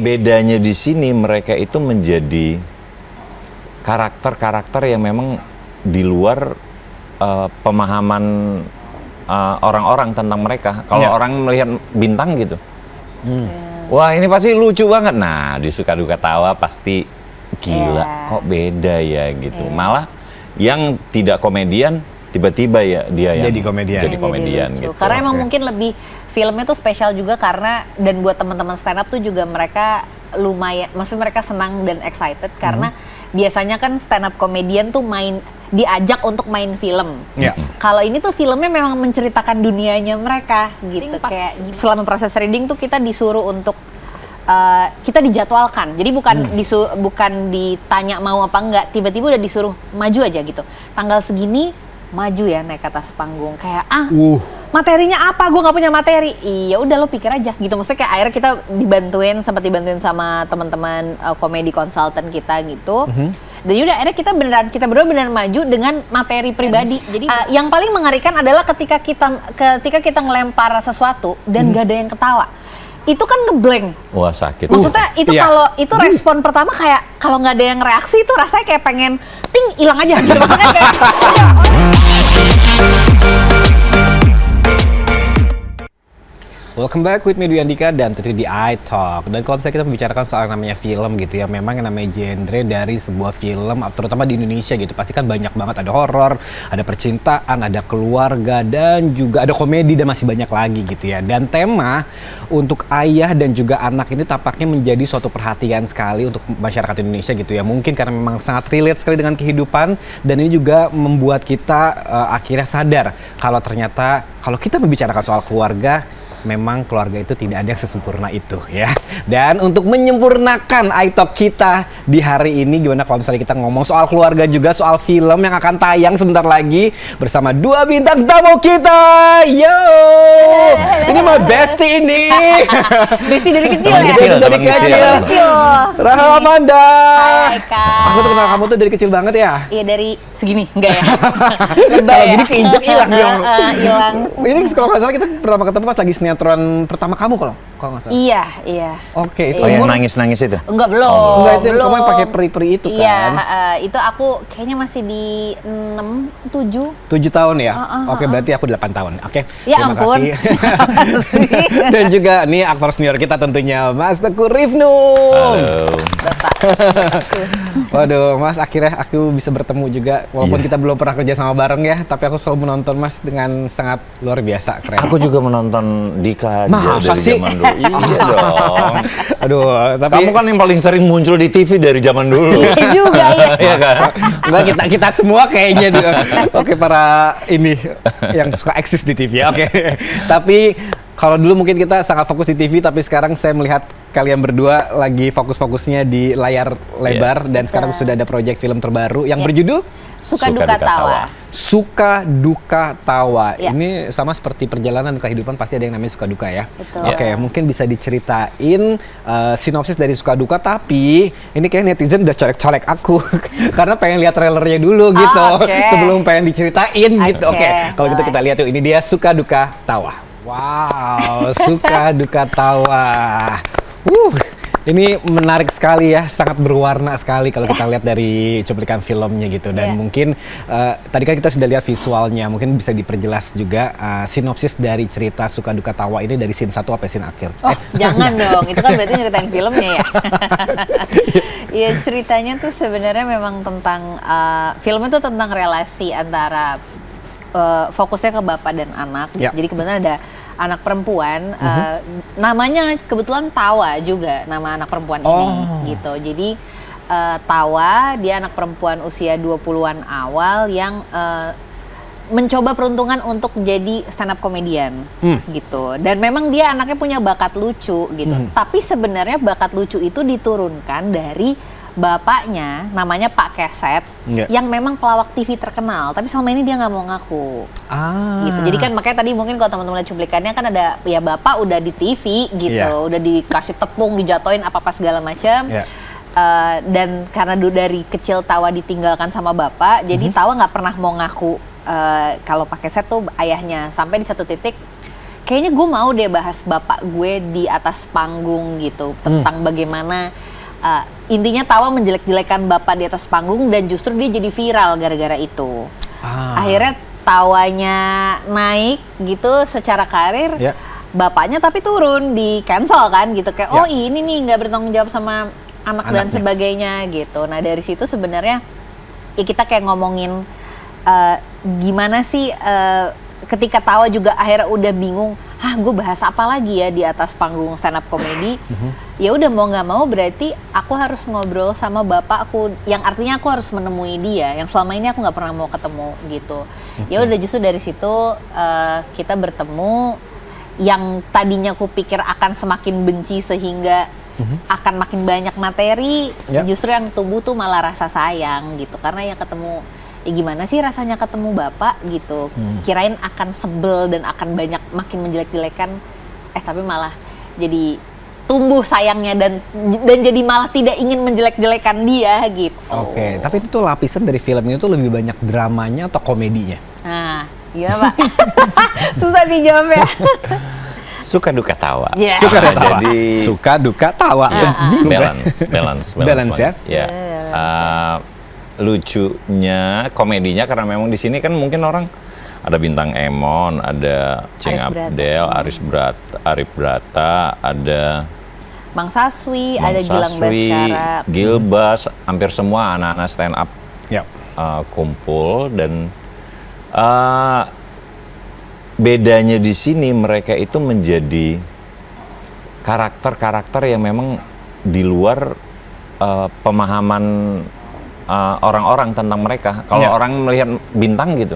bedanya di sini mereka itu menjadi karakter-karakter yang memang di luar pemahaman orang-orang tentang mereka. Kalau orang melihat Bintang gitu, wah ini pasti lucu banget. Nah, di Suka Duka Tawa pasti gila, kok beda ya gitu. Malah yang tidak komedian tiba-tiba ya dia yang jadi komedian gitu. Karena emang mungkin lebih filmnya tuh spesial juga karena, dan buat teman-teman stand up tuh juga mereka lumayan, maksudnya mereka senang dan excited karena biasanya kan stand up komedian tuh diajak untuk main film. Kalau ini tuh filmnya memang menceritakan dunianya mereka gitu. Kayak selama proses reading tuh kita disuruh untuk kita dijadwalkan. Jadi bukan ditanya mau apa enggak, tiba-tiba udah disuruh maju aja gitu. Tanggal segini maju ya naik ke atas panggung. Kayak materinya apa? Gue nggak punya materi. Iya udah lo pikir aja gitu. Maksudnya kayak akhirnya kita sempat dibantuin sama teman-teman komedi konsultan kita gitu. Dan yaudah akhirnya kita berdua beneran maju dengan materi pribadi. Jadi yang paling mengerikan adalah ketika kita ngelempar sesuatu dan gak ada yang ketawa. Itu kan ngeblank. Wah sakit. Maksudnya itu kalau itu respon pertama kayak kalau nggak ada yang reaksi itu rasanya kayak pengen hilang aja gitu. Maksudnya kayak Welcome back with me Dwi Andika dan tentunya di iTalk. Dan kalau misalnya kita membicarakan soal namanya film gitu ya, memang yang namanya genre dari sebuah film, terutama di Indonesia gitu, pasti kan banyak banget, ada horor, ada percintaan, ada keluarga, dan juga ada komedi dan masih banyak lagi gitu ya. Dan tema untuk ayah dan juga anak ini tampaknya menjadi suatu perhatian sekali untuk masyarakat Indonesia gitu ya. Mungkin karena memang sangat relate sekali dengan kehidupan, dan ini juga membuat kita akhirnya sadar kalau ternyata kalau kita membicarakan soal keluarga, memang keluarga itu tidak ada yang sesempurna itu ya. Dan untuk menyempurnakan iTalk kita di hari ini, gimana kalau misalnya kita ngomong soal keluarga juga, soal film yang akan tayang sebentar lagi bersama dua bintang tamu kita. Yo, ini mah bestie ini. bestie dari kecil ya? Dari kecil. Rahel Amanda. Hai Kak. Aku tuh kenal kamu tuh dari kecil banget ya? Iya dari segini, enggak ya? Kalau gini keinjek hilang dong. Hilang. Ini kalau nggak salah kita pertama ketemu pas lagi sinetron pertama kamu kalau nggak salah. Iya. Oke, itu yang nangis-nangis itu? Enggak, belum. Enggak, itu kamu yang pakai peri-peri itu kan? Iya, itu aku kayaknya masih di 7 tahun ya? Oke, berarti aku 8 tahun. Oke, ya terima ampun. kasih. Dan juga nih aktor senior kita tentunya Mas Teguh Rifnu. Halo. Waduh, Mas, akhirnya aku bisa bertemu juga. Walaupun kita belum pernah kerja sama bareng ya, tapi aku selalu menonton Mas dengan sangat luar biasa, keren. Aku juga menonton Dika Masa dari sih? zaman dulu. Iya dong. Aduh, tapi Kamu kan yang paling sering muncul di TV dari zaman dulu. Iya juga ya. Iya kan? Enggak, kita semua kayaknya juga. Oke, para ini yang suka eksis di TV ya. Oke. Tapi kalau dulu mungkin kita sangat fokus di TV, tapi sekarang saya melihat kalian berdua lagi fokus-fokusnya di layar lebar, dan sekarang sudah ada proyek film terbaru yang berjudul Suka Duka Tawa. Suka Duka Tawa. Ya. Ini sama seperti perjalanan kehidupan, pasti ada yang namanya suka duka ya. Betul. Oke, mungkin bisa diceritain sinopsis dari Suka Duka, tapi ini kayak netizen udah colek-colek aku karena pengen lihat trailernya dulu gitu sebelum pengen diceritain gitu. Oke, kalau gitu kita lihat tuh, ini dia Suka Duka Tawa. Wow, Suka Duka Tawa. Ini menarik sekali ya, sangat berwarna sekali kalau kita lihat dari cuplikan filmnya gitu. Dan mungkin tadi kan kita sudah lihat visualnya, mungkin bisa diperjelas juga sinopsis dari cerita Suka Duka Tawa ini dari scene 1 sampai scene akhir. Oh, jangan dong, itu kan berarti nyeritain filmnya ya. Iya, ceritanya tuh sebenarnya memang tentang filmnya tuh tentang relasi antara fokusnya ke bapak dan anak. Jadi kebetulan ada anak perempuan, namanya kebetulan Tawa juga, nama anak perempuan ini gitu. Jadi Tawa, dia anak perempuan usia 20-an awal yang mencoba peruntungan untuk jadi stand up comedian gitu. Dan memang dia anaknya punya bakat lucu gitu. Tapi sebenarnya bakat lucu itu diturunkan dari bapaknya, namanya Pak Keset, yang memang pelawak TV terkenal, tapi selama ini dia nggak mau ngaku. Gitu. Jadi kan makanya tadi mungkin kalau teman-teman lihat cuplikannya kan ada ya bapak udah di TV gitu, udah dikasih tepung, dijatoin apa-apa segala macam. Dan karena dari kecil Tawa ditinggalkan sama bapak, jadi Tawa nggak pernah mau ngaku kalau Pak Keset tuh ayahnya. Sampai di satu titik kayaknya gue mau deh bahas bapak gue di atas panggung gitu, tentang bagaimana intinya Tawa menjelek-jelekan bapak di atas panggung dan justru dia jadi viral gara-gara itu. Akhirnya Tawanya naik gitu secara karir, bapaknya tapi turun, di cancel kan gitu, kayak oh ini nih nggak bertanggung jawab sama anak dan sebagainya gitu. Nah dari situ sebenarnya ya kita kayak ngomongin gimana sih ketika Tawa juga akhirnya udah bingung, gue bahas apa lagi ya di atas panggung stand up comedy. Ya udah mau nggak mau berarti aku harus ngobrol sama bapakku, yang artinya aku harus menemui dia yang selama ini aku nggak pernah mau ketemu gitu. Ya udah justru dari situ kita bertemu, yang tadinya aku pikir akan semakin benci sehingga akan makin banyak materi, justru yang tumbuh tuh malah rasa sayang gitu, karena yang ketemu ya gimana sih rasanya ketemu bapak gitu, kirain akan sebel dan akan banyak makin menjelek-jelekan, tapi malah jadi tumbuh sayangnya dan jadi malah tidak ingin menjelek-jelekan dia gitu. Oke, tapi itu tuh lapisan dari film ini tuh lebih banyak dramanya atau komedinya? Nah, gimana Pak? Susah dijawab ya. Suka duka tawa. Suka duka tawa. Jadi suka duka tawa. Balance ya. Ya. Lucunya, komedinya karena memang di sini kan mungkin orang ada bintang Emon, ada Ceng Abdel, Arif Brata, ada Mang Saswi, ada Gilang Baskara, Gilbas, hampir semua anak-anak stand up kumpul. Dan bedanya di sini mereka itu menjadi karakter-karakter yang memang di luar pemahaman orang-orang tentang mereka. Kalau orang melihat bintang gitu,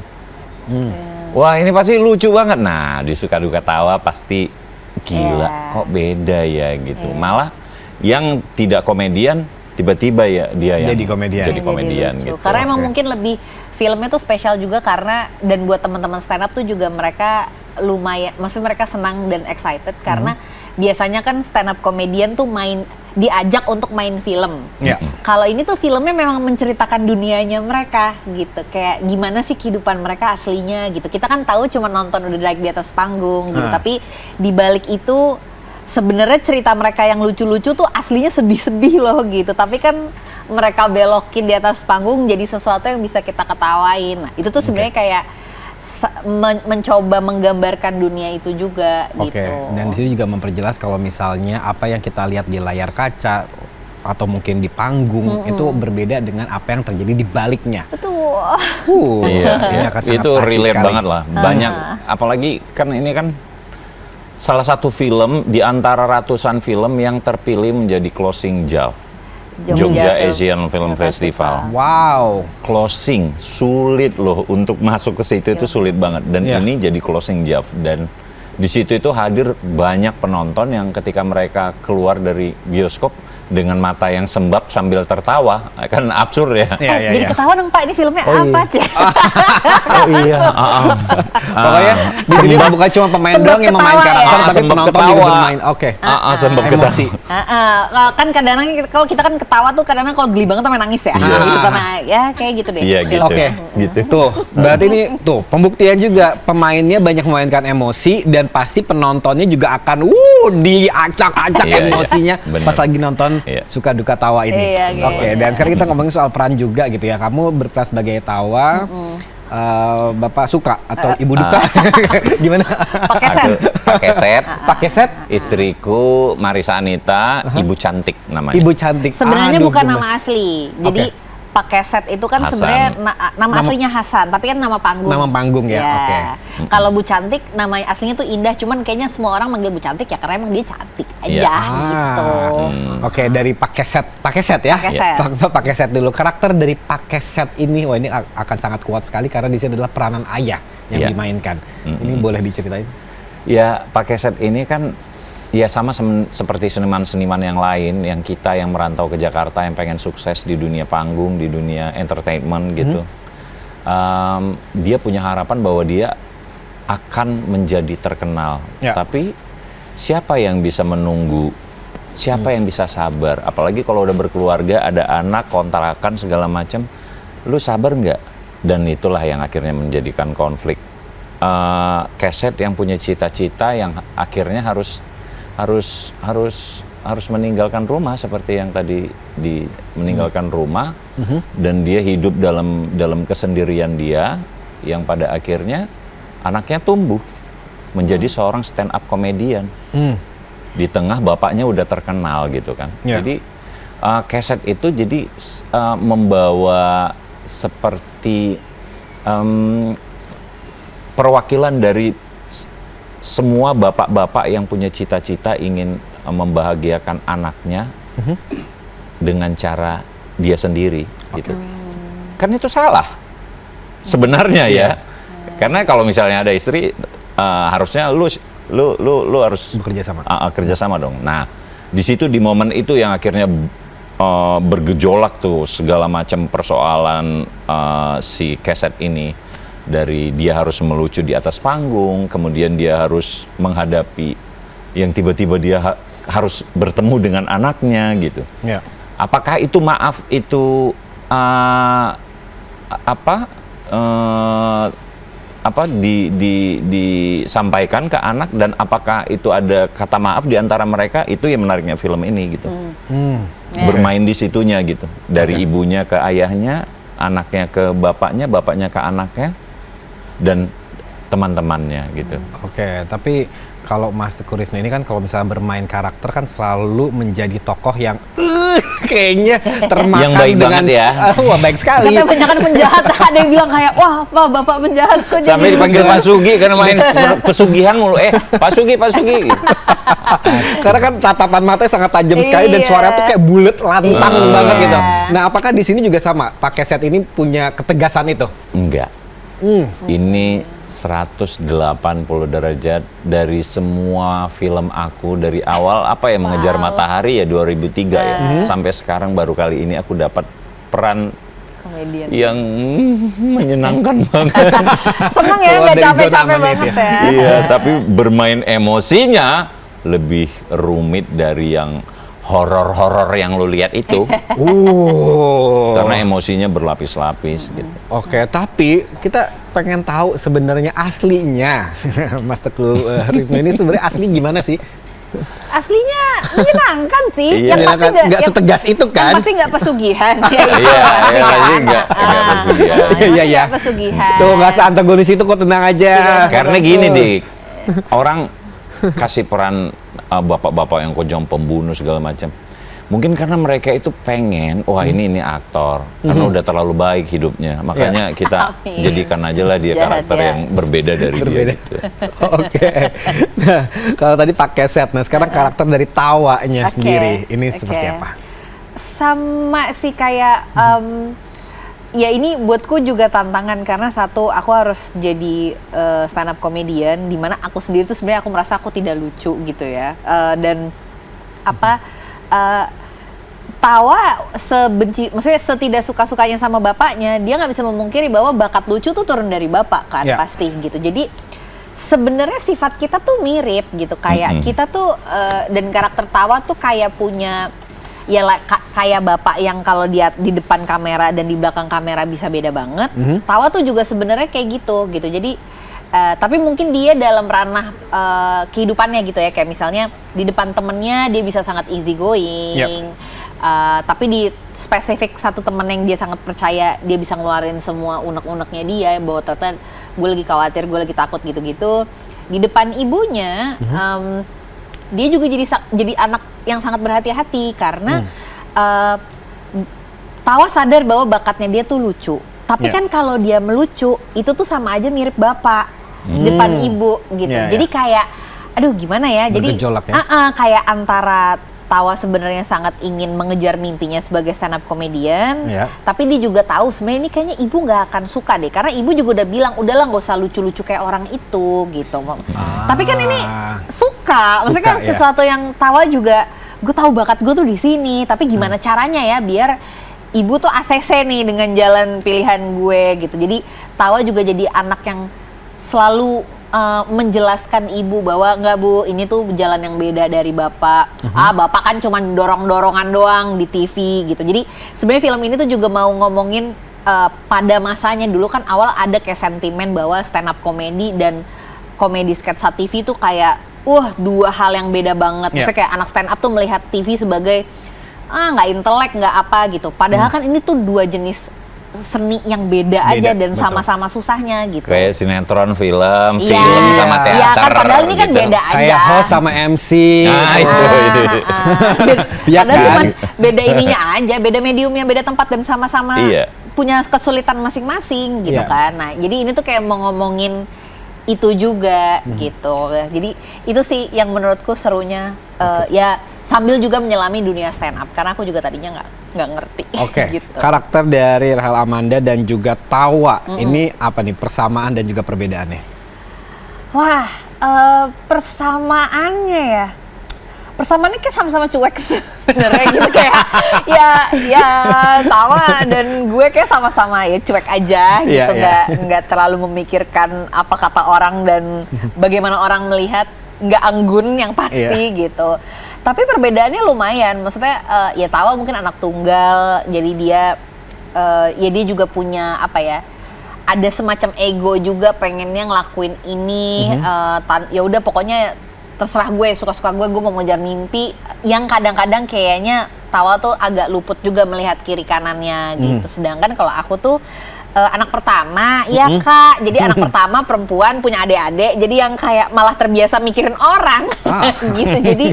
wah ini pasti lucu banget. Nah di Suka Duka Tawa pasti gila, kok beda ya gitu. Malah yang tidak komedian tiba-tiba ya dia yang jadi komedian gitu. Karena emang mungkin lebih filmnya tuh spesial juga karena, dan buat teman-teman stand up tuh juga mereka lumayan, maksudnya mereka senang dan excited karena biasanya kan stand up komedian tuh diajak untuk main film. Kalau ini tuh filmnya memang menceritakan dunianya mereka gitu, kayak gimana sih kehidupan mereka aslinya gitu. Kita kan tahu cuma nonton udah naik di atas panggung gitu, tapi di balik itu sebenarnya cerita mereka yang lucu-lucu tuh aslinya sedih-sedih loh gitu. Tapi kan mereka belokin di atas panggung jadi sesuatu yang bisa kita ketawain. Nah, itu tuh sebenarnya kayak mencoba menggambarkan dunia itu juga gitu. Dan di sini juga memperjelas kalau misalnya apa yang kita lihat di layar kaca atau mungkin di panggung itu berbeda dengan apa yang terjadi di baliknya. Betul. Iya, itu relate banget lah. Banyak, apalagi kan ini kan salah satu film di antara ratusan film yang terpilih menjadi closing JAF. Jogja Asian Film Festival. Wow, closing sulit loh untuk masuk ke situ, itu sulit banget. Dan ini jadi closing JAF, dan di situ itu hadir banyak penonton yang ketika mereka keluar dari bioskop dengan mata yang sembab sambil tertawa, kan absurd ya. Jadi ketawa dong Pak, ini filmnya apa sih? Pokoknya di sini bukan cuma pemain doang yang memain karakter, tapi penonton juga bermain. Sembab ketawa. Kan kadang-kadang kalau kita kan ketawa tuh kadang-kadang kalau geli banget sampai nangis ya. Nah, ya kayak gitu deh. Iya gitu. Gitu. Tuh, berarti ini tuh pembuktian juga pemainnya banyak memainkan emosi dan pasti penontonnya juga akan diacak-acak emosinya pas lagi nonton Suka Duka Tawa ini. Dan sekarang kita ngomongin soal peran juga gitu ya. Kamu berperan sebagai Tawa, Bapak Suka atau Ibu Duka. Gimana? Pakai set. Istriku Marisa Anita, Ibu Cantik namanya. Ibu Cantik. Sebenarnya bukan nama asli. Jadi pakai set itu kan sebenarnya nama aslinya Hasan, tapi kan nama panggung. Nama panggung ya. Kalau Bu Cantik nama aslinya tuh Indah, cuman kayaknya semua orang manggil Bu Cantik ya karena emang dia cantik aja gitu. Dari pakai set ya. Pakai set dulu. Karakter dari pakai set ini, wah ini akan sangat kuat sekali karena di sini adalah peranan ayah yang dimainkan. Ini boleh diceritain? Ya, pakai set ini kan ya sama seperti seniman-seniman yang lain, yang kita yang merantau ke Jakarta, yang pengen sukses di dunia panggung, di dunia entertainment gitu. Dia punya harapan bahwa dia akan menjadi terkenal. Tapi siapa yang bisa menunggu? Siapa yang bisa sabar? Apalagi kalau udah berkeluarga, ada anak, kontrakan, segala macam. Lu sabar nggak? Dan itulah yang akhirnya menjadikan konflik Keset yang punya cita-cita yang akhirnya harus meninggalkan rumah seperti yang tadi meninggalkan rumah dan dia hidup dalam kesendirian dia yang pada akhirnya anaknya tumbuh menjadi seorang stand up comedian di tengah bapaknya udah terkenal gitu kan. Jadi Keset itu jadi membawa seperti perwakilan dari semua bapak-bapak yang punya cita-cita ingin membahagiakan anaknya dengan cara dia sendiri gitu. Kan itu salah sebenarnya ya. Karena kalau misalnya ada istri harusnya lu harus bekerja sama. Kerja sama dong. Nah, di situ di momen itu yang akhirnya bergejolak tuh segala macam persoalan si Keset ini. Dari dia harus melucu di atas panggung, kemudian dia harus menghadapi yang tiba-tiba dia harus bertemu dengan anaknya gitu. Apakah itu maaf itu disampaikan ke anak dan apakah itu ada kata maaf di antara mereka, itu yang menariknya film ini gitu. Bermain di situnya gitu. Dari ibunya ke ayahnya, anaknya ke bapaknya, bapaknya ke anaknya dan teman-temannya gitu. Oke, tapi kalau Mas Teguh Rizno ini kan kalau misalnya bermain karakter kan selalu menjadi tokoh yang kayaknya termakan yang baik dengan banget ya. Wah, baik sekali. Katanya banyakan penjahat, ada yang bilang kayak, wah Pak, Bapak penjahat kok jadi Sampai dipanggil lucu?" Pak Sugi karena main pesugihan mulu. Pak Sugi gitu. Karena kan tatapan matanya sangat tajam sekali dan Iya. suara tuh kayak bulat lantang Iya. banget gitu. Nah, apakah di sini juga sama? Pak Keset ini punya ketegasan itu? Enggak. Ini 180 derajat dari semua film aku dari awal Mengejar Matahari ya 2003 ya. Sampai sekarang baru kali ini aku dapat peran komedian. yang menyenangkan banget. Seneng ya, Keluar nggak dari zona capek-capek aman banget itu ya. Iya, tapi bermain emosinya lebih rumit dari yang horor-horor yang lu lihat itu. Karena emosinya berlapis-lapis gitu. Oke, tapi kita pengen tahu sebenarnya aslinya Mas Teguh Rizno ini sebenarnya asli gimana sih? Aslinya menyenangkan sih. Iya. Yang pasti Nggak setegas itu kan? Yang pasti nggak pesugihan. Iya, pasti nggak pesugihan. Iya. Nggak pesugihan. Tuh nggak seantagonis itu kok, tenang aja. Karena gini Dik, orang kasih peran bapak-bapak yang kejam pembunuh segala macam. Mungkin karena mereka itu pengen, ini aktor, karena udah terlalu baik hidupnya, makanya kita Amin. jadikan aja lah dia Jahat karakter ya. yang berbeda dari dia gitu. Oke. Nah, kalau tadi Pak Keset, nah sekarang karakter dari Tawanya Oke, sendiri ini oke. seperti apa? Sama sih kayak ya ini buatku juga tantangan karena satu aku harus jadi stand up comedian di mana aku sendiri tuh sebenarnya aku merasa aku tidak lucu gitu ya. Dan Tawa maksudnya setidak suka-sukanya sama bapaknya, dia nggak bisa memungkiri bahwa bakat lucu tuh turun dari bapak kan, pasti gitu. Jadi sebenarnya sifat kita tuh mirip gitu, kayak kita tuh dan karakter Tawa tuh kayak punya kayak bapak yang kalau dia di depan kamera dan di belakang kamera bisa beda banget. Tawa tuh juga sebenarnya kayak gitu. Jadi tapi mungkin dia dalam ranah kehidupannya gitu ya, kayak misalnya di depan temennya dia bisa sangat easy going, tapi di spesifik satu temen yang dia sangat percaya, dia bisa ngeluarin semua unek-uneknya dia, bahwa ternyata gue lagi khawatir, gue lagi takut gitu-gitu. Di depan ibunya dia juga jadi anak yang sangat berhati-hati karena Tawa sadar bahwa bakatnya dia tuh lucu. Tapi kan kalau dia melucu itu tuh sama aja mirip bapak depan ibu gitu. Jadi kayak aduh gimana ya? Jadi kayak antara Tawa sebenarnya sangat ingin mengejar mimpinya sebagai stand up comedian, tapi dia juga tahu sebenarnya ini kayaknya ibu nggak akan suka deh, karena ibu juga udah bilang udahlah nggak usah lucu-lucu kayak orang itu gitu. Tapi kan ini suka, maksudnya kan sesuatu yang Tawa juga, gue tahu bakat gue tuh di sini, tapi gimana caranya ya biar ibu tuh ACC nih dengan jalan pilihan gue gitu. Jadi Tawa juga jadi anak yang selalu menjelaskan ibu bahwa enggak bu, ini tuh jalan yang beda dari bapak. Bapak kan cuma dorong-dorongan doang di TV gitu. Jadi sebenarnya film ini tuh juga mau ngomongin pada masanya dulu kan awal ada kayak sentimen bahwa stand up comedy dan komedi sketsa TV itu kayak dua hal yang beda banget. Maksudnya kayak anak stand up tuh melihat TV sebagai nggak intelek, nggak apa gitu. Padahal kan ini tuh dua jenis seni yang beda aja dan betul. sama-sama susahnya gitu. Kayak sinetron, film Iya. sama teater. Iya kan, padahal ini kan gitu. beda aja. Kayak host sama MC. Nah, itu. Iya Padahal kan? cuman beda ininya aja, beda mediumnya, beda tempat dan sama-sama Iya. punya kesulitan masing-masing gitu Iya. kan. Nah, jadi ini tuh kayak mau ngomongin itu juga gitu. Jadi itu sih yang menurutku serunya ya sambil juga menyelami dunia stand up karena aku juga tadinya nggak ngerti. Oke, gitu. karakter dari Rahel Amanda dan juga Tawa ini apa nih persamaan dan juga perbedaannya? Wah, persamaannya kayak sama-sama cuek sebenarnya gitu kayak ya Tawa dan gue kayak sama-sama ya cuek aja gitu, nggak terlalu memikirkan apa kata orang dan bagaimana orang melihat, nggak anggun yang pasti gitu. Tapi perbedaannya lumayan, maksudnya ya Tawa mungkin anak tunggal, jadi dia juga punya ada semacam ego juga, pengennya ngelakuin ini, ya udah pokoknya terserah gue, suka-suka gue mau ngejar mimpi, yang kadang-kadang kayaknya Tawa tuh agak luput juga melihat kiri kanannya gitu. Sedangkan kalau aku tuh anak pertama, ya Kak, jadi anak pertama perempuan punya adik-adik, jadi yang kayak malah terbiasa mikirin orang gitu. Jadi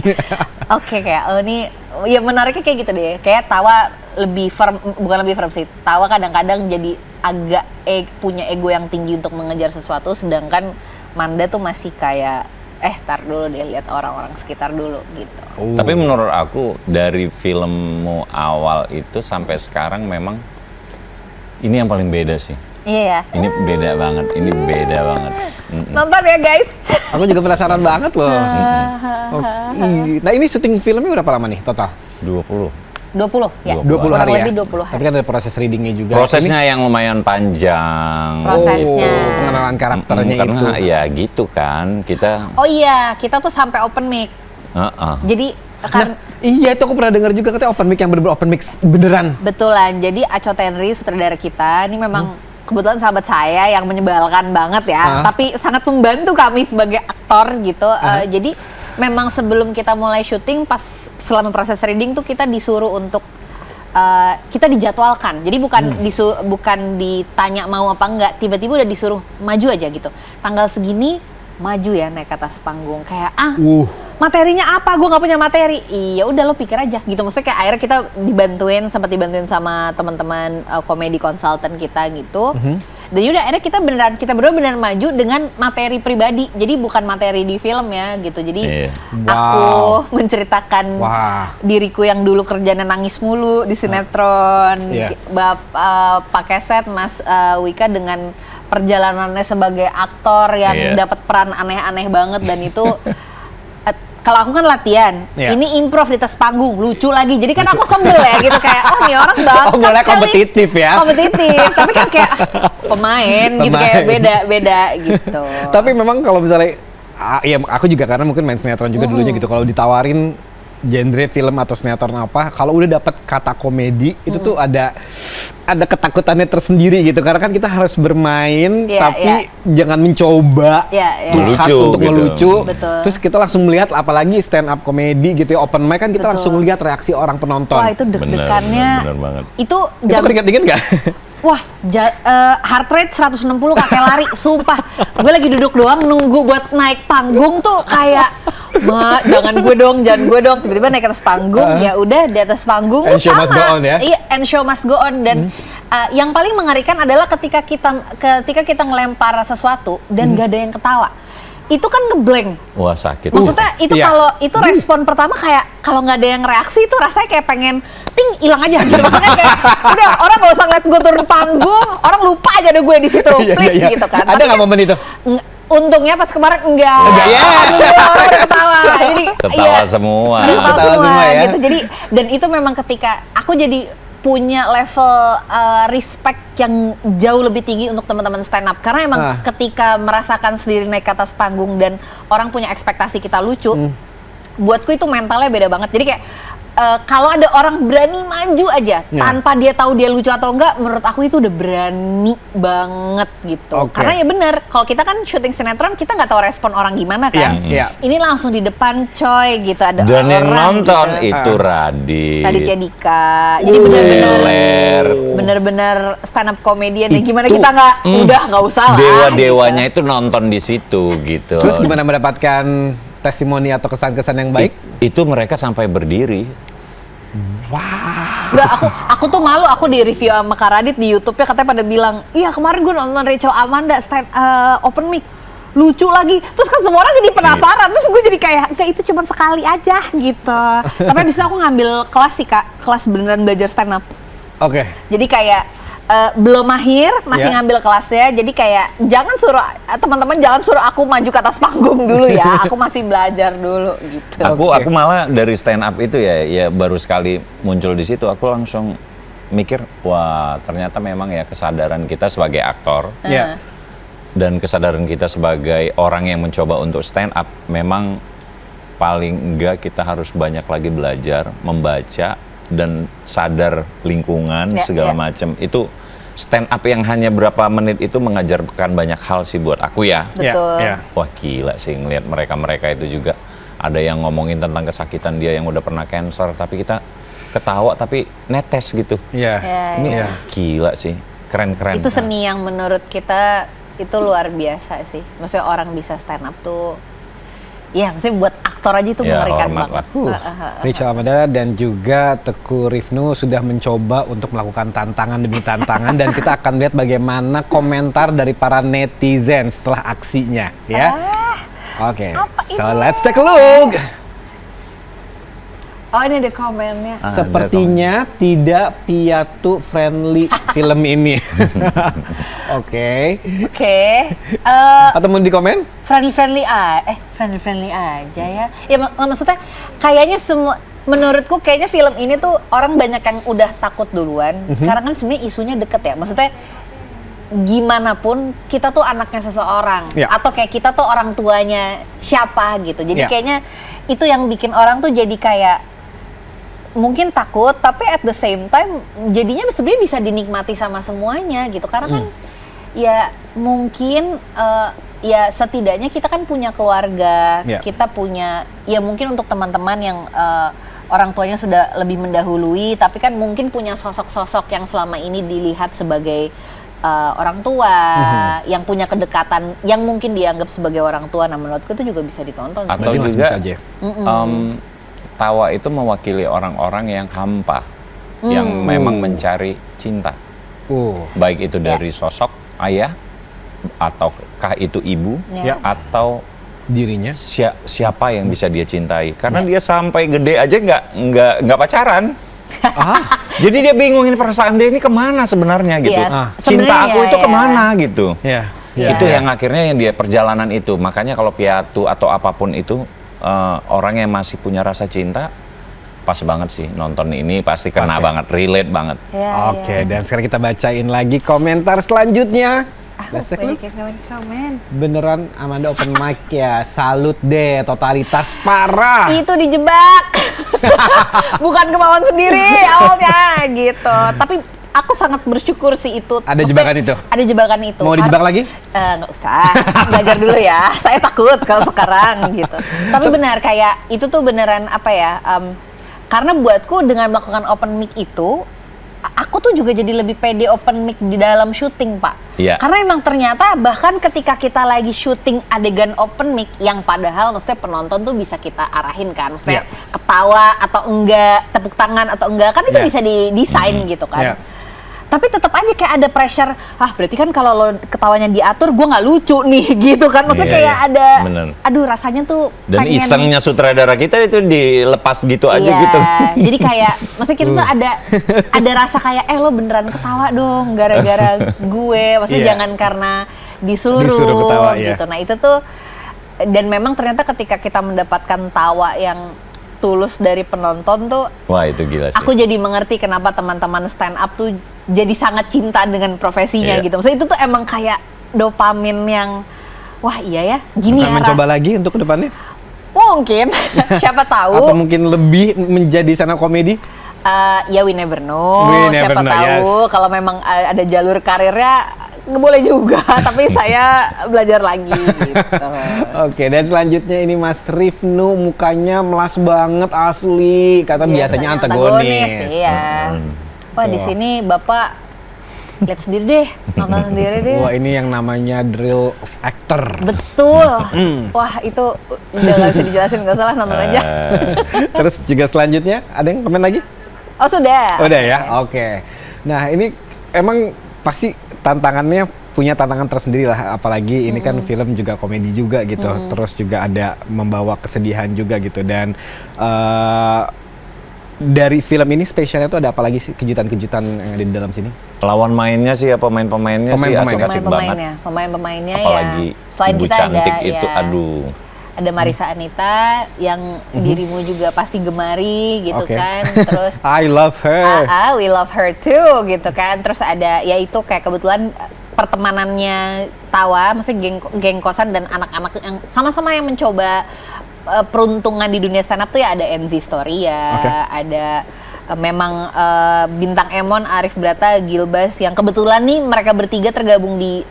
kayak ini ya menariknya kayak gitu deh. Kayak Tawa bukan lebih firm sih. Tawa kadang-kadang jadi agak punya ego yang tinggi untuk mengejar sesuatu, sedangkan Manda tuh masih kayak tar dulu deh, lihat orang-orang sekitar dulu gitu. Tapi menurut aku dari filmmu awal itu sampai sekarang memang ini yang paling beda sih. Iya ya. Ini beda banget. Nonton ya guys. Aku juga penasaran banget loh. Nah ini syuting filmnya berapa lama nih total? 20 ya. 20 hari ya? Lebih 20 hari. Tapi kan ada proses readingnya juga. Prosesnya yang lumayan panjang. Prosesnya. Pengenalan karakternya itu. Karena ya gitu kan kita. Oh iya, kita tuh sampai open mic. Jadi Nah, iya itu aku pernah dengar juga katanya open mic yang bener-bener open mic beneran. betulan. Jadi Aco Tenri, sutradara kita, ini memang kebetulan sahabat saya yang menyebalkan banget ya, tapi sangat membantu kami sebagai aktor gitu. Jadi memang sebelum kita mulai syuting, pas selama proses reading tuh kita disuruh untuk kita dijadwalkan. Jadi bukan ditanya mau apa enggak, tiba-tiba udah disuruh maju aja gitu. Tanggal segini maju ya naik ke atas panggung, kayak materinya apa? Gue nggak punya materi. Iya udah lo pikir aja gitu. Maksudnya kayak akhirnya kita sempat dibantuin sama teman-teman komedi konsultan kita gitu. Dan yaudah akhirnya kita berdua beneran maju dengan materi pribadi. Jadi bukan materi di film ya gitu. Jadi aku menceritakan diriku yang dulu kerjanya nangis mulu di sinetron. Pakai set Mas Wika dengan perjalanannya sebagai aktor yang dapat peran aneh-aneh banget, dan itu kalau aku kan latihan, ini improv di atas panggung, lucu lagi. Jadi kan aku sebel ya gitu, kayak nih orang bakat mulai kali. kompetitif ya. Kompetitif, tapi kan kayak pemain gitu, kayak beda-beda gitu. Tapi memang kalau misalnya ya aku juga karena mungkin main sinetron juga dulunya gitu, kalau ditawarin genre film atau sinetron apa, kalau udah dapat kata komedi itu tuh ada ketakutannya tersendiri gitu, karena kan kita harus bermain tapi jangan mencoba lucu untuk ngelucu. Betul. Terus kita langsung melihat, apalagi stand up komedi gitu ya, open mic kan kita langsung lihat reaksi orang penonton. Wah itu deg-degannya. Bener banget. Itu keringat dingin nggak? Wah, heart rate 160 kakek lari, sumpah. Gue lagi duduk doang nunggu buat naik panggung tuh kayak, jangan gue dong. Tiba-tiba naik ke atas panggung, ya udah di atas panggung tuh show sama. must go on ya? Iya, and show must go on. Dan yang paling mengerikan adalah ketika kita ngelempar sesuatu dan gak ada yang ketawa. Itu kan ngeblank. Wah sakit. Maksudnya itu kalau itu respon pertama kayak kalau nggak ada yang reaksi itu rasanya kayak pengen hilang aja gitu. Maksudnya kayak udah orang nggak usah ngeliat gue turun panggung, orang lupa aja ada gue di situ, please gitu kan. Ada nggak momen itu? Untungnya pas kemarin enggak. Orang ketawa. Jadi ketawa semua. Ketawa semua ya. gitu. Jadi dan itu memang ketika aku jadi punya level respect yang jauh lebih tinggi untuk teman-teman stand up, karena emang ketika merasakan sendiri naik ke atas panggung dan orang punya ekspektasi kita lucu, buatku itu mentalnya beda banget. Jadi kayak kalau ada orang berani maju aja tanpa dia tahu dia lucu atau enggak, menurut aku itu udah berani banget gitu. Oke. Karena ya bener, kalau kita kan syuting sinetron kita nggak tahu respon orang gimana kan. Iya. Ini langsung di depan coy gitu, ada Dan yang orang nonton gitu. itu Radit. Raditya Dika. Jadi bener-bener Ler. bener-bener stand up comedian ya, Itu, gimana kita nggak usah lah. Dewa-dewanya gitu. itu nonton di situ gitu. Terus gimana mendapatkan testimoni atau kesan-kesan yang baik? Itu mereka sampai berdiri. Nggak, aku tuh malu, aku di review sama Kak Radit di YouTube-nya katanya pada bilang, iya kemarin gue nonton Rachel Amanda open mic, lucu lagi. Terus kan semua orang jadi penasaran, terus gue jadi kayak, enggak itu cuma sekali aja gitu. Tapi abis itu aku ngambil kelas sih Kak, kelas beneran belajar stand up. Oke. Jadi kayak belum mahir, masih ngambil kelasnya. Jadi kayak jangan suruh teman-teman jangan suruh aku maju ke atas panggung dulu ya. Aku masih belajar dulu gitu. Aku malah dari stand up itu ya baru sekali muncul di situ aku langsung mikir, wah ternyata memang ya kesadaran kita sebagai aktor Iya. dan kesadaran kita sebagai orang yang mencoba untuk stand up memang paling enggak kita harus banyak lagi belajar, membaca dan sadar lingkungan segala macam. Itu stand up yang hanya berapa menit itu mengajarkan banyak hal sih buat aku ya. Betul. Wah gila sih ngelihat mereka itu juga ada yang ngomongin tentang kesakitan dia yang udah pernah cancer tapi kita ketawa tapi netes gitu. Iya. Ini Iya. gila sih, keren-keren. Itu seni yang menurut kita itu luar biasa sih. Maksudnya orang bisa stand up tuh, ya maksudnya buat aktor aja itu Ya, mengerikan hormat banget. Rachel Amanda dan juga Teguh Rifnu sudah mencoba untuk melakukan tantangan demi tantangan dan kita akan lihat bagaimana komentar dari para netizen setelah aksinya ya. Oke, so let's take a look. Oh ini ada komennya. Sepertinya tidak piatu friendly film ini. Oke. Atau mau di komen? Friendly aja ya. Ya maksudnya kayaknya semua, menurutku kayaknya film ini tuh orang banyak yang udah takut duluan. Karena kan sebenarnya isunya deket ya. Maksudnya gimana pun kita tuh anaknya seseorang atau kayak kita tuh orang tuanya siapa gitu. Jadi kayaknya itu yang bikin orang tuh jadi kayak mungkin takut, tapi at the same time jadinya sebenarnya bisa dinikmati sama semuanya gitu. Karena kan ya mungkin ya setidaknya kita kan punya keluarga, kita punya ya mungkin untuk teman-teman yang orang tuanya sudah lebih mendahului, tapi kan mungkin punya sosok-sosok yang selama ini dilihat sebagai orang tua yang punya kedekatan yang mungkin dianggap sebagai orang tua. Nah menurutku itu juga bisa ditonton sih. Atau Berarti juga masih bisa aja. tawa itu mewakili orang-orang yang hampa, yang memang mencari cinta. Baik itu dari sosok ayah, ataukah itu ibu, atau dirinya. Siapa yang bisa dia cintai. Karena dia sampai gede aja nggak pacaran. Jadi dia bingung ini perasaan dia ini kemana sebenarnya gitu. Cinta aku itu kemana gitu. Itu yang akhirnya yang dia perjalanan itu. Makanya kalau piatu atau apapun itu orang yang masih punya rasa cinta pas banget sih nonton ini pasti kena banget, relate banget. Oke, dan sekarang kita bacain lagi komentar selanjutnya. Komen. Beneran Amanda open mic ya, salut deh, totalitas parah. Itu dijebak. Bukan kemauan sendiri awalnya gitu. Tapi aku sangat bersyukur sih itu. Ada jebakan itu? Ada jebakan itu. Mau dijebak lagi? Nggak usah, belajar dulu ya. Saya takut kalau sekarang gitu. Tapi benar kayak itu tuh beneran apa ya? Karena buatku dengan melakukan open mic itu, aku tuh juga jadi lebih pede open mic di dalam syuting, Pak. Karena emang ternyata bahkan ketika kita lagi syuting adegan open mic yang padahal maksudnya penonton tuh bisa kita arahin kan, maksudnya ketawa atau enggak, tepuk tangan atau enggak, kan itu bisa didesain gitu kan. Tapi tetap aja kayak ada pressure, berarti kan kalau lo ketawanya diatur, gue nggak lucu nih gitu kan. Maksudnya kayak ada, aduh rasanya tuh dan pengen, isengnya sutradara kita itu dilepas gitu aja gitu. Jadi kayak, maksudnya kita tuh ada rasa kayak, lo beneran ketawa dong gara-gara gue. Maksudnya jangan karena disuruh ketawa, gitu. Nah itu tuh, dan memang ternyata ketika kita mendapatkan tawa yang tulus dari penonton tuh, wah itu gila sih. Aku jadi mengerti kenapa teman-teman stand up tuh jadi sangat cinta dengan profesinya gitu. Maksudnya itu tuh emang kayak dopamin yang wah iya ya, gini akan ya. Mencoba lagi untuk kedepannya? Mungkin, siapa tahu. Atau mungkin lebih menjadi stand up comedy? Ya we never know. We never Siapa know, tahu yes. kalau memang ada jalur karirnya nggak boleh juga. Tapi saya belajar lagi gitu. Oke, dan selanjutnya ini Mas Rifnu mukanya melas banget asli. Kata biasanya antagonis. Iya. Wah di Tuh. sini Bapak lihat sendiri deh, nonton sendiri deh. Wah, ini yang namanya drill of actor. Betul. Wah itu udah nggak bisa dijelasin, nggak salah nonton aja. Terus juga selanjutnya ada yang komen lagi? Oh sudah. Udah ya, oke. Nah ini emang pasti tantangannya punya tantangan tersendiri lah, apalagi ini kan film juga komedi juga gitu, terus juga ada membawa kesedihan juga gitu, dan dari film ini spesialnya tuh ada apa lagi sih kejutan-kejutan yang ada di dalam sini? Lawan mainnya sih ya, pemain-pemainnya sih asik-asik banget. Pemain-pemainnya Apalagi ya. Selain ibu kita cantik ada, itu, ya, aduh. ada Marisa Anita yang dirimu juga pasti gemari gitu Oke. kan. Terus I love her. we love her too gitu kan. Terus ada ya itu kayak kebetulan pertemanannya Tawa, maksudnya geng kosan dan anak-anak yang sama-sama yang mencoba peruntungan di dunia stand up tuh ya ada Enzi Story ya, ada memang bintang Emon, Arif Brata, Gilbas yang kebetulan nih mereka bertiga tergabung di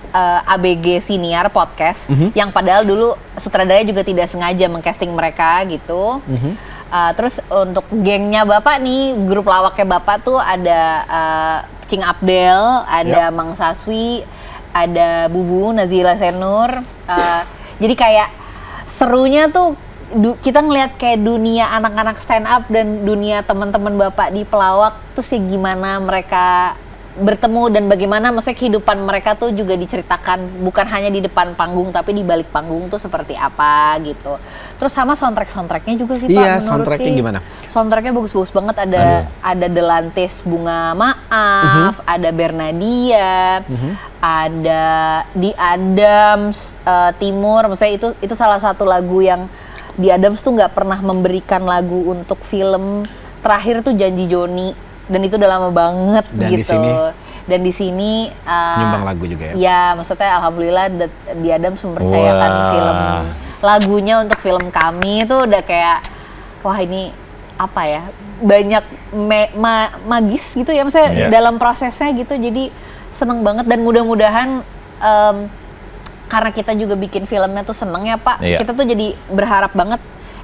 ABG Siniar Podcast yang padahal dulu sutradaranya juga tidak sengaja mengcasting mereka gitu. Terus untuk gengnya Bapak nih, grup lawaknya Bapak tuh ada Cing Abdel, ada Mang Saswi, ada Bubu, Nazila Senur. Jadi kayak serunya tuh kita ngelihat kayak dunia anak-anak stand up dan dunia teman-teman Bapak di pelawak tuh sih gimana mereka bertemu dan bagaimana maksudnya kehidupan mereka tuh juga diceritakan bukan hanya di depan panggung tapi di balik panggung tuh seperti apa gitu. Terus sama soundtracknya juga sih Pak. Iya, menurut soundtracknya Ki. gimana? Soundtracknya bagus-bagus banget, ada Delantis Bunga Maaf, ada Bernadia, ada Di Adams, Timur, maksudnya itu salah satu lagu yang Di Adams tuh nggak pernah memberikan lagu untuk film terakhir tuh Janji Joni dan itu udah lama banget Dan gitu. Dan di sini nyumbang lagu juga ya? Ya, maksudnya alhamdulillah Di Adams mempercayakan film lagunya untuk film kami itu udah kayak wah ini apa ya, banyak magis gitu ya, maksudnya dalam prosesnya gitu, jadi seneng banget dan mudah-mudahan karena kita juga bikin filmnya tuh seneng ya Pak, kita tuh jadi berharap banget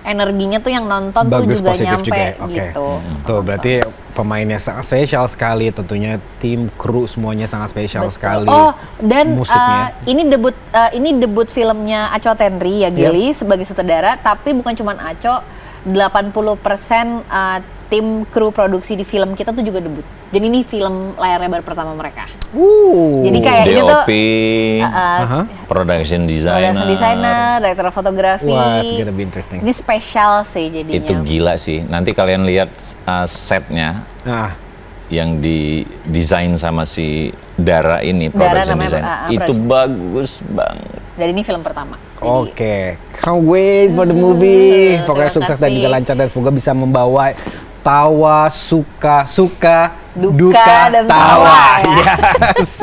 energinya tuh yang nonton bagus, tuh juga positif nyampe juga ya? gitu. Tuh berarti pemainnya sangat spesial sekali, tentunya tim kru semuanya sangat spesial sekali. Oh, dan musiknya. ini debut filmnya Aco Tenri ya Gili sebagai sutradara, tapi bukan cuma Aco, 80% tim kru produksi di film kita tuh juga debut. Jadi ini film layar lebar pertama mereka. Jadi kayak ini tuh DOP, production designer, director fotografi. Wah, it's gonna be interesting. Ini spesial sih jadinya. itu gila sih. Nanti kalian lihat setnya yang didesain sama si Dara ini, Dara production namanya, design. Itu bagus banget. Dan ini film pertama. Oke, can't wait for the movie. Pokoknya terima sukses dan kasih. juga lancar dan semoga bisa membawa tawa, suka, Duka dan tawa, ya. Yes.